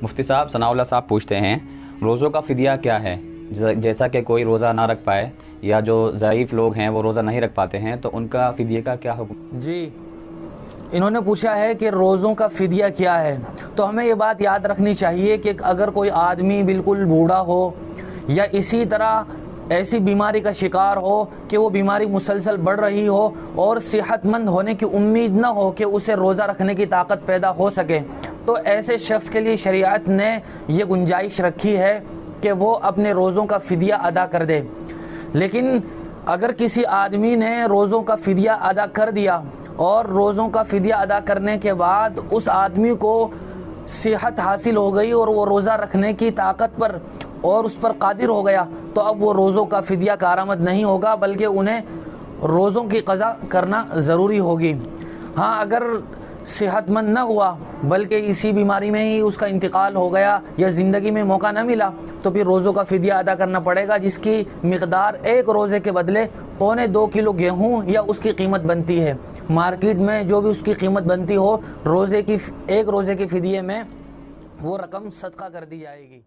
مفتی صاحب ثناء اللہ صاحب پوچھتے ہیں روزوں کا فدیہ کیا ہے؟ جیسا کہ کوئی روزہ نہ رکھ پائے یا جو ضعیف لوگ ہیں وہ روزہ نہیں رکھ پاتے ہیں تو ان کا فدیے کا کیا حکم؟ جی، انہوں نے پوچھا ہے کہ روزوں کا فدیہ کیا ہے. تو ہمیں یہ بات یاد رکھنی چاہیے کہ اگر کوئی آدمی بالکل بوڑھا ہو یا اسی طرح ایسی بیماری کا شکار ہو کہ وہ بیماری مسلسل بڑھ رہی ہو اور صحت مند ہونے کی امید نہ ہو کہ اسے روزہ رکھنے کی طاقت پیدا ہو سکے، تو ایسے شخص کے لیے شریعت نے یہ گنجائش رکھی ہے کہ وہ اپنے روزوں کا فدیہ ادا کر دے. لیکن اگر کسی آدمی نے روزوں کا فدیہ ادا کر دیا اور روزوں کا فدیہ ادا کرنے کے بعد اس آدمی کو صحت حاصل ہو گئی اور وہ روزہ رکھنے کی طاقت پر اور اس پر قادر ہو گیا، تو اب وہ روزوں کا فدیہ کارآمد نہیں ہوگا بلکہ انہیں روزوں کی قضا کرنا ضروری ہوگی. ہاں، اگر صحت مند نہ ہوا بلکہ اسی بیماری میں ہی اس کا انتقال ہو گیا یا زندگی میں موقع نہ ملا تو پھر روزوں کا فدیہ ادا کرنا پڑے گا، جس کی مقدار ایک روزے کے بدلے 2.25 کلو گیہوں یا اس کی قیمت بنتی ہے. مارکیٹ میں جو بھی اس کی قیمت بنتی ہو ایک روزے کی فدیے میں وہ رقم صدقہ کر دی جائے گی.